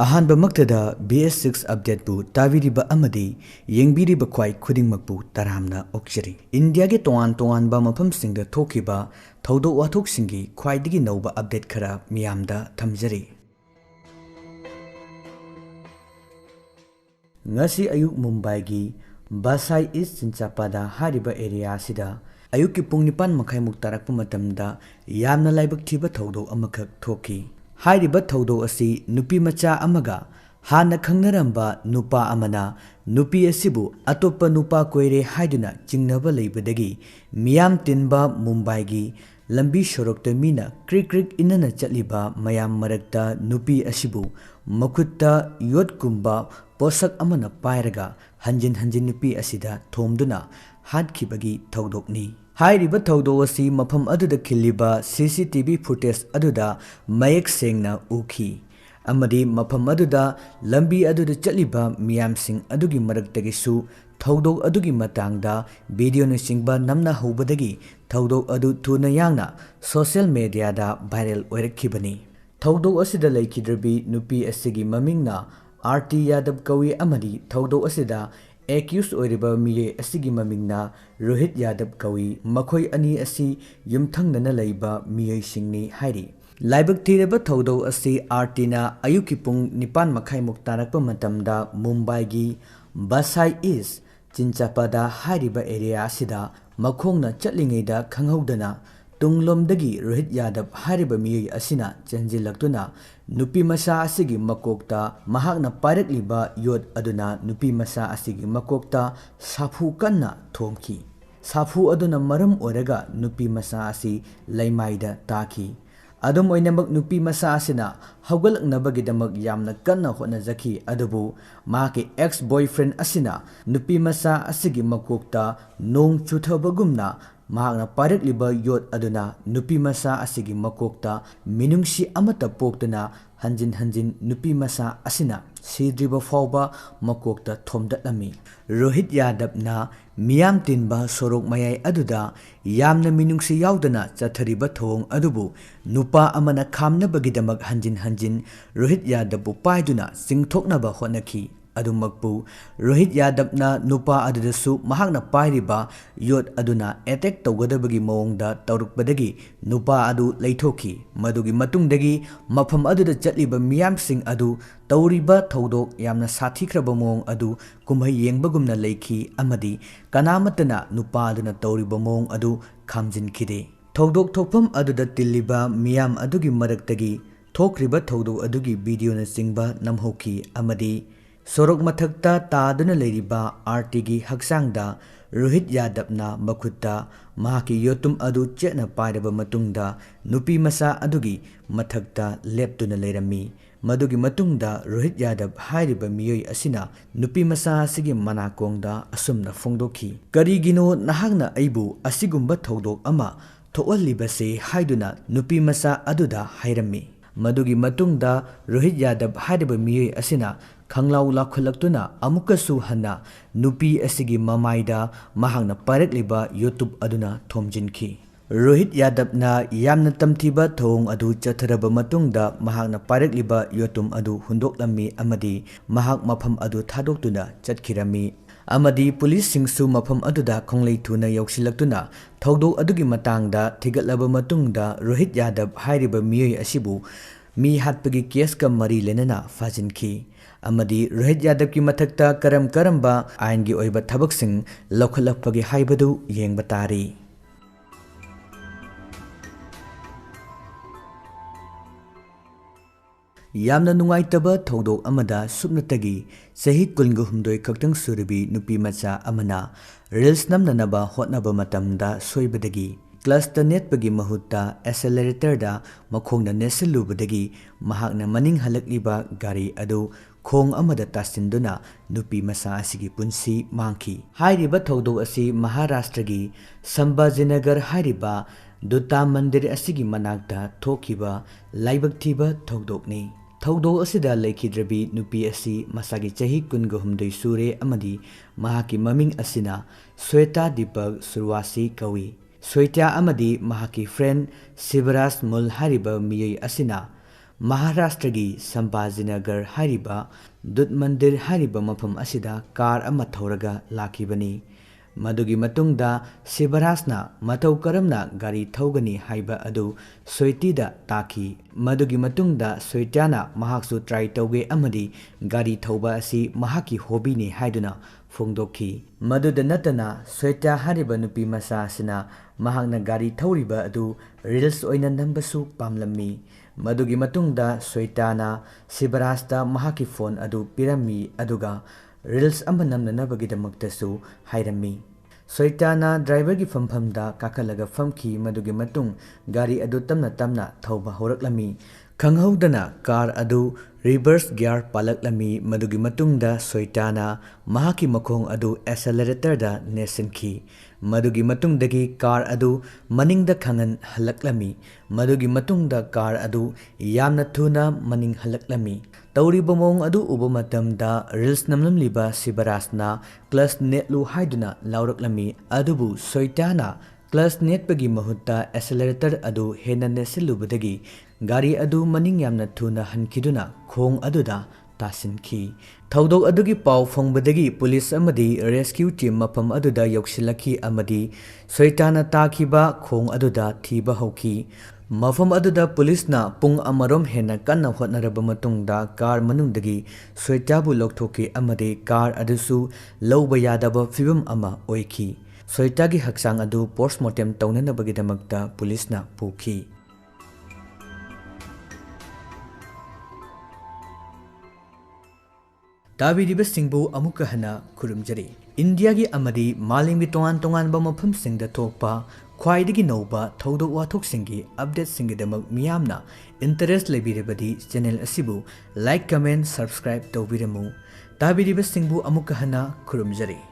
अहानबमक्तदा BS6 update पु ताविरिबा अमदी येंगबिरिबा ख्वाई खुदिंगमकपु तरामना ओक्चरी India के तोआन तोआनबा मफमसिंगदा थोकिबा थौदो वाथोकसिंगी ख्वाइदगी नौबा update खरा मियामदा थमजरी ngasi ayuk Mumbai gi Basai East Chinchapada hariba area sida ayuk ki pung nipan makhai muk tarakpa matamda yamna laibak thiba thodo amakhak thoki hariba thodo asi nupi macha amaga hana khangnaramba nupa amana nupi asibu atoppa nupa koire haiduna chingnaba leibadagi miyam tinba Mumbai gi lambi shorokta mina krik krik inana chaliba mayam marakta nupi asibu makutta yot kumba पोसक अमना पायरगा हंजिन हंजिन नुपी असिदा थोमदुना हादखिबगी थौदोकनी हाइरिबा थौदो असि मफम अदुदा खिलिबा CCTV footage अदुदा मयक सेंगना उखी अमदी मफम अदुदा लंबी अदुदा चलिबा मियामसिंग अदुगी मरक्तगिसु थौदो अदुगी मतांगदा video नसिंगबा नमना हौबदगी थौदो अदु थुना यांगना social मीडियादा viral ओइरखिबनी थौदो असिदा लेखिद्रबी नुपी असिगी ममिंगना RT Yadav कवि अमदी थौदो असिदा accused ओइरिबा मिये असिगी ममिंगना Rohit Yadav कवि मखोय अनि असि युमथंगना लैबा मिये सिंगनी हाइरी लाइबक थीरेबा थौदो असि RT ना अयुकी पुंग निपान मखाई मुक्तारकपा मतमदा मुंबई गी बसाई ईस्ट चिंचापादा हाइरिबा एरिया असिदा मखोंगना चटलिंगैदा खंगहौदना तुंगलोमदगी रोहित यादव हारिबा मिये असिना चंजिलक्तुना नुपी मसा असिगी मकोक्ता महाकना पायरकलिबा योद अदुना नुपी मसा असिगी मकोक्ता साफु कन्ना थोमखी साफु अदुना मरम ओरगा नुपी मसा असि लैमाइदा ताखी अदुम ओइनमक नुपी मसा असिना हौगलकनबगिदमक यामना कन्ना होनजखी अदुबु माके एक्स बॉयफ्रेंड असिना नुपी मसा असिगी मकोक्ता नोंग चुथबगुमना महाकना पायरकलिबा योद अदुना नुपी मसा असिगी मकोक्ता मिनुंगसी अमता पोक्तना हंजिन हंजिन नुपी मसा असिना सीद्रिबा फावबा मकोक्ता थोमदलमी रोहित यादव ना मियाम तिनबा सोरोक मयाई अदुदा यामना मिनुंगसी यावदना चथरिबा थोंग अदुबु नुपा अमना खामनबगिदमक हंजिन हंजिन रोहित यादव पायदुना सिंगथोकनबा होनखी अदुमकपु रोहित यादव ना नुपा अदुदसु महाकना पायरिबा योद अदुना अटैक तौगदबगी मओंगदा तौरुकबदगी नुपा अदु लैथोखी मदुगी मतुंगदगी मफम अदुदा चटलिबा मियामसिंग अदु तौरिबा थौदोक यामना साथीख्रबा मओंग अदु कुमहै येंगबगुमना लैखी अमदी कनामतना नुपा अदुना तौरिबा मओंग अदु खामजिनखिदे थौदोक थोफम अदुदा तिल्लिबा मियाम अदुगी मरक्तगी थोक्रिबा थौदोक अदुगी वीडियोना चिंगबा नमहोखी अमदी सोरोक मथक्ता तादुना लेरिबा RT गी हक्सांगदा रोहित यादवना मखुत्ता महाकी योतुम अदु चेना पायरबा मतुंगदा नुपी मसा अदुगी मथक्ता लेप्तुना लेरमी मदुगी मतुंगदा रोहित यादव हाइरिबा मियोय असिना नुपी मसा असिगी मनाकोंगदा असुमना फोंदोखी करिगिनो नहागना अइबु असिगुम्बा थौदोक अमा थोअल्लिबसे हाइदुना नुपी मसा अदुदा हाइरमी मदुगी मतुंगदा रोहित यादव हाइरिबा मियोय असिना खंगलाउ लाखुलक्तुना अमुकसु हन्ना नुपी असिगी ममाइदा महांगना पायरकलिबा यूट्यूब अदुना थोमजिनखी रोहित यादव ना यामना तमथिबा थोंग अदु चथरबा मतुंगदा महांगना पायरकलिबा यूट्यूब अदु हुंदोकलम्मी अमदी महांग मफम अदु थादोक्तुना चटखिरमी अमदी पुलिस सिंगसु मफम अदुदा खोंगलै थुना यौसिलक्तुना थौदो अदुगी मतांगदा थिगलबा मतुंगदा रोहित यादव हाइरिबा मियोय असिबु मी हातपगी केस का मरी लेनना फाजिनखी अमदी रोहित यादव की मथक्ता करम करम्बा आयन की ओइबा थबकसिंग लौखलपगी हाइबदु येंगबा तारी यामना नुंगाइतबा थौदोक अमदा सुपनतगी सही कुलंग हुमदोय खक्तंग सुरबी नुपी मचा अमना रील्स नमननबा होटनबा मतमदा सोइबदगी क्लस्टर नेटपगी महुत्ता एक्सेलरेटरदा मखोंगना नेसलुबदगी महाकना मनिंग हलकलिबा गारी अदु खोंग अमदा तासिंदुना नुपी मसा असिगी पुंसी मांखी हाइरिबा थौदो असि महाराष्ट्रगी संभाजीनगर हाइरिबा दुता मंदिर असिगी मनाकदा थोखिबा लाइबक थीबा थौदोकनी थौदो असिदा लेखिद्रबी नुपी असि मसागी चही कुनगहुमदई सूरे अमदी महाकी ममिंग असिना श्वेता दीपक सुरवासी कवि स्वेता अमदी महाकी फ्रेंड शिवराज मुल हारिबा मियै असिना Maharashtra Sambhajinagar hariba Dut Mandir hariba mafam asida car ama thauraga lakibani. Madugi matungda Sibarasna matau karamna gari thaugani haiba adu Soitida taki. Madugi matungda Soitana mahaksu try tauge amadi gari thauba asi mahaki hobby ni haiduna phongdokhi. Maduda natana Soita hariba nupi masa sina mahakna gari thauriba adu reels oina nambasu pamlami. Madugi matungda Soitana Sibarasta mahaki phone adu pirami aduga reels ama namnanabagidamagtasu hairami. Soitana driver gi famfamda kakalaga famki madugi matung gari adu tamna thauba horaklami. Khanghaudana car adu reverse gear palaklami madugi matungda Soitana mahaki makhong adu accelerator da nesenki. Madugi matungdagi car adu maningda khangan halaklami. Madugi matungda car adu yamna thuna maning halaklami. Tauri bomong adu uba matamda reels namlamliba Sibarasna plus netlu haiduna lauraklami adubu Soitana plus net pagi mahutta accelerator adu hena nesilubadagi gari adu maning yamna thuna hankiduna khong aduda tasinki. Thaudok adugi pau phongbadagi police amadi rescue team mapam aduda yoksilaki amadi Soitana takiba khong aduda thiba hauki. Mafam aduda police na pung amarom hena kanna hotnaraba matungda car manungdagi Soitabu lokthoki amadi car adusu lauba yadaba fibam ama oiki. Soitagi haksang adu postmortem taunanabagidamagta police na puki. Tabiriba singbu amuka hana kurumjari. India gi amadi malimgi tongan mafam singda thokpa khwaidagi nauba thaudok wathok singi update singidamak miyamna interest lebiribadi channel asibu like comment subscribe tawbiramu. Tabiriba singbu amuka hana kurumjari.